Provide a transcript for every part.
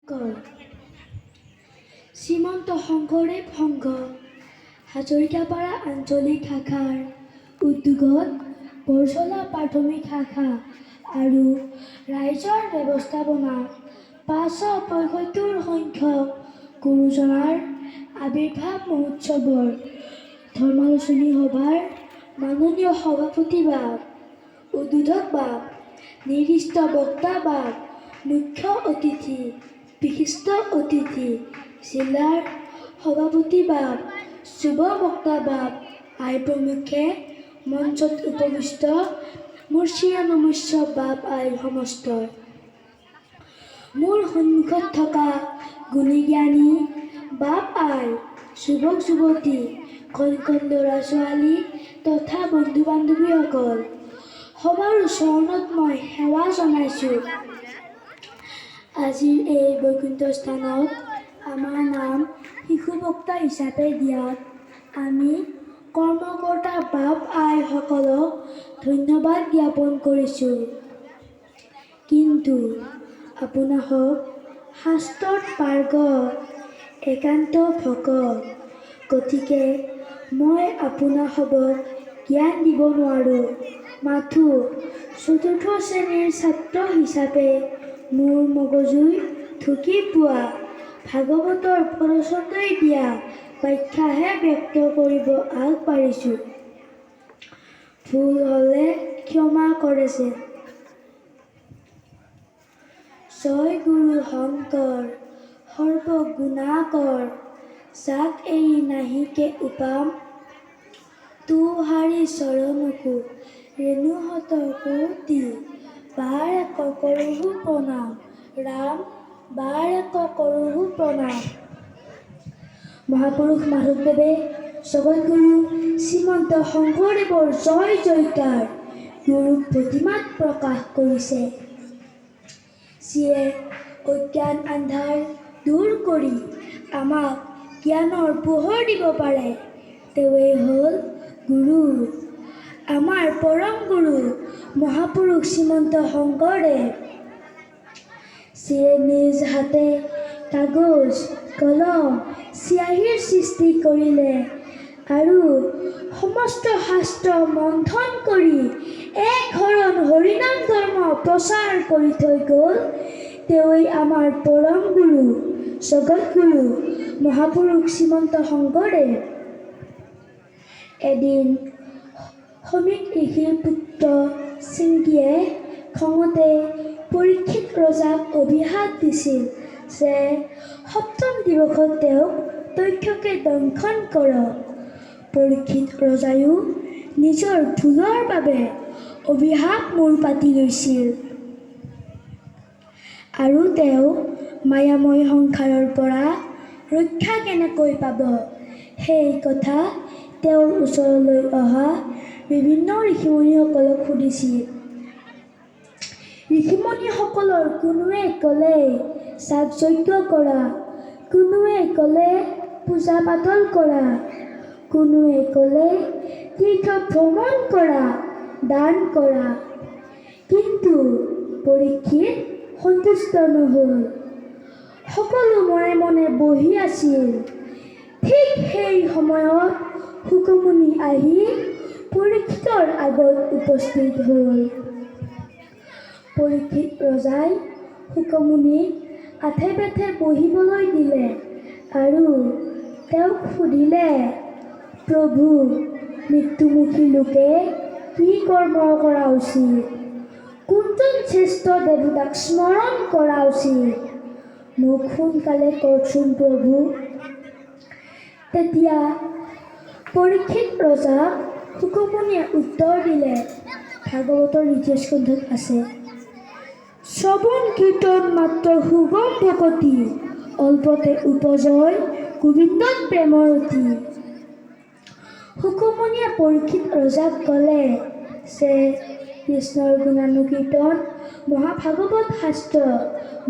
কৰ শ্ৰীমন্ত শংকৰদেৱ সংঘ হাজৰিকাপাৰা আঞ্চলিক শাখাৰ উদ্যোগত বৰজলা প্ৰাথমিক শাখা আৰু ৰাইজৰ ব্যৱস্থাপনা ৫৭৫ সংখ্যক গুৰুজনাৰ আৱিৰ্ভাৱ মহোৎসৱৰ ধৰ্মালোচনী সভাৰ মাননীয় সভাপতি বা উদ্বোধক বা নিৰ্দিষ্ট বক্তা বা মুখ্য অতিথি বিশিষ্ট অতিথি জিলাৰ সভাপতি বা যুৱ বক্তা বা আই প্ৰমুখ্যে মঞ্চত উপবিষ্ট মোৰ চিৰনমস্য বাপ আই সমস্ত মোৰ সন্মুখত থকা গুণী জ্ঞানী বাপ আই যুৱক যুৱতী কণ কণ ল'ৰা ছোৱালী তথা বন্ধু বান্ধৱীসকল সবাৰ চৰণত মই সেৱা জনাইছোঁ। আজিৰ এই বৈকুণ্ঠ স্থানত আমাৰ নাম শিশু বক্তা হিচাপে দিয়াত আমি কৰ্মকৰ্তা বাপ আইসকলক ধন্যবাদ জ্ঞাপন কৰিছোঁ। কিন্তু আপোনাহক শাস্ত্ৰত পাৰ্গত একান্ত ভকত, গতিকে মই আপোনাসবক জ্ঞান দিব নোৱাৰোঁ। মাথো চতুৰ্থ শ্ৰেণীৰ ছাত্ৰ হিচাপে মোৰ মগজুই ঢুকি পোৱা ভাগৱতৰ প্ৰচণ্ডই দিয়া ব্যাখ্যাহে ব্যক্ত কৰিব আগবাঢ়িছোঁ। ভুল হ'লে ক্ষমা কৰে যেন। জয় গুৰু শংকৰ সৰ্বগুণাকৰ, যাক এৰি নাহিকে উপাম, তোহাৰি চৰণকো ৰেণুহত কৌতি, বাৰ এক কৰোহো প্ৰণাম ৰাম, বাৰ এক কৰোহো প্ৰণাম। মহাপুৰুষ মাধৱদেৱে জগতগুৰু শ্ৰীমন্ত শংকৰদেৱৰ জয় জয়কাৰ গুৰুক প্ৰতিমাত প্ৰকাশ কৰিছে, যিয়ে অজ্ঞান আন্ধাৰ দূৰ কৰি আমাক জ্ঞানৰ পোহৰ দিব পাৰে। তেওঁৱেই হ'ল গুৰু, আমাৰ পৰম গুৰু মহাপুৰুষ শ্ৰীমন্ত শংকৰদেৱ, যিয়ে নিজ হাতে কাগজ কলম চিয়াহীৰ সৃষ্টি কৰিলে আৰু সমস্ত শাস্ত্ৰ মন্থন কৰি এক শৰণ হৰিনাম ধৰ্ম প্ৰচাৰ কৰি থৈ গ'ল। তেওঁৱেই আমাৰ পৰম গুৰু জগতগুৰু মহাপুৰুষ শ্ৰীমন্ত শংকৰদেৱ। এদিন সমীক ঋষিৰ পুত্ৰ চিংকিয়ে খঙতে পৰীক্ষিত ৰজাক অভিশাপ দিছিল যে সপ্তম দিৱসত তেওঁক তক্ষকে দংশন কৰক। পৰীক্ষিত ৰজায়ো নিজৰ ভুলৰ বাবে অভিশাপ মূৰ পাতি লৈছিল আৰু তেওঁ মায়াময় সংসাৰৰ পৰা ৰক্ষা কেনেকৈ পাব, সেই কথা তেওঁৰ ওচৰলৈ অহা বিভিন্ন ঋষিমুনিসকলক সুধিছিল। ঋষিমুনিসকলৰ কোনোৱে ক'লে যাগযজ্ঞ কৰা, কোনোৱে ক'লে পূজা পাতল কৰা, কোনোৱে ক'লে তীৰ্থ ভ্ৰমণ কৰা, দান কৰা। কিন্তু পৰীক্ষিত সন্তুষ্ট নহ'ল, সকলো মনে মনে বহি আছিল। ঠিক সেই সময়ত শুকমুনি আহি পৰীক্ষিতৰ আগত উপস্থিত হ'ল। পৰীক্ষিত ৰজাই শুকমুনিক আঠে বেঠে বহিবলৈ দিলে আৰু তেওঁক সুধিলে, প্ৰভু, মৃত্যুমুখী লোকে কি কৰ্ম কৰা উচিত? কোনজন শ্ৰেষ্ঠ দেৱতাক স্মৰণ কৰা উচিত? মোক সোনকালে কওকচোন প্ৰভু। তেতিয়া পৰীক্ষিত ৰজাক শুকমুনিয়ে উত্তৰ দিলে, ভাগৱতৰ ২য় স্কন্ধত আছে, শ্ৰৱণ কীৰ্তন মাত্ৰ সুগম ভকতি, অল্পতে উপজয় গোবিন্দত প্ৰেমৰ অতি। শুকমুনিয়ে পৰীক্ষিত ৰজাক ক'লে যে কৃষ্ণৰ গুণানুকীৰ্তন মহাভাগৱত শাস্ত্ৰ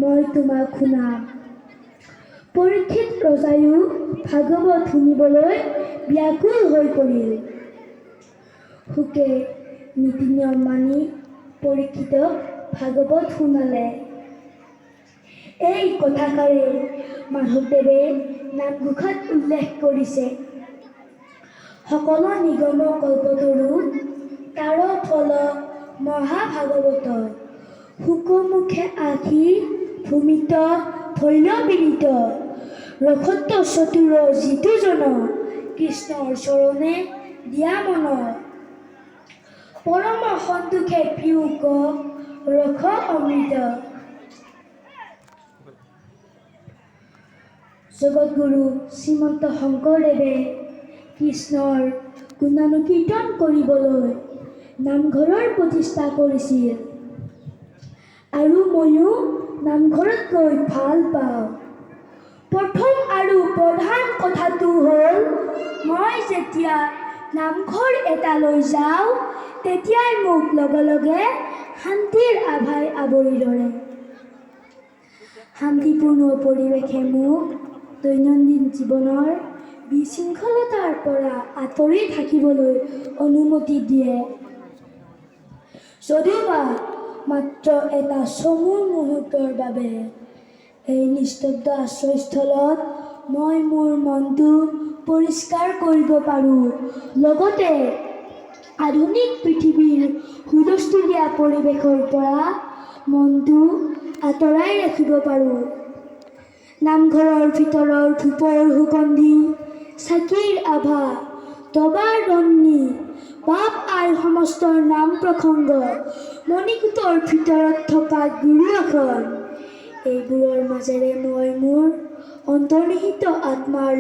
মই তোমাক শুনাম। পৰীক্ষিত ৰজায়ো ভাগৱত শুনিবলৈ ব্যাকুল হৈ পৰিল। শুকে নীতি নিয়ম মানি পৰীক্ষিতক ভাগৱত শুনালে। এই কথাষাৰে মাধৱদেৱে নামঘোষাত উল্লেখ কৰিছে। সকলো নিগম কল্পতৰু তাৰ ফল মহাভাগৱত, শুকমুখে আখি ভূমিত ভৈৰবিদিত, ৰসত্ব চতুৰ যিটো জন, কৃষ্ণৰ চৰণে দিয়া মন, পৰম সন্তোষে পিয়ুক ৰস অমৃত। জগতগুৰু শ্ৰীমন্ত শংকৰদেৱে কৃষ্ণৰ গুণানুকীৰ্তন কৰিবলৈ নামঘৰৰ প্ৰতিষ্ঠা কৰিছিল। আৰু ময়ো নামঘৰত গৈ ভাল পাওঁ। প্ৰথম আৰু প্ৰধান কথাটো হ'ল, মই যেতিয়া নামঘৰ এটালৈ যাওঁ তেতিয়াই মোক লগে লগে শান্তিৰ আভাই আৱৰি ধৰে। শান্তিপূৰ্ণ পৰিৱেশে মোক দৈনন্দিন জীৱনৰ বিশৃংখলতাৰ পৰা আঁতৰি থাকিবলৈ অনুমতি দিয়ে। যদিওবা মাত্ৰ এটা চমু মুহূৰ্তৰ বাবে এই নিস্তব্ধ আশ্ৰয়স্থলত মই মোৰ মনটো পৰিষ্কাৰ কৰিব পাৰোঁ, লগতে আধুনিক পৃথিৱীৰ হুলস্থুলীয়া পৰিৱেশৰ পৰা মনটো আঁতৰাই ৰাখিব পাৰোঁ। নামঘৰৰ ভিতৰৰ ধূপৰ সুগন্ধি, চাকিৰ আভা, দবাৰ ধ্বনি, বাপ আই সমস্তৰ নাম প্ৰসংগ, মণিকূটৰ ভিতৰত থকা গুৰু আসন, এইবোৰৰ মাজেৰে মই মোৰ অন্তৰ্নিহিত আত্মাৰ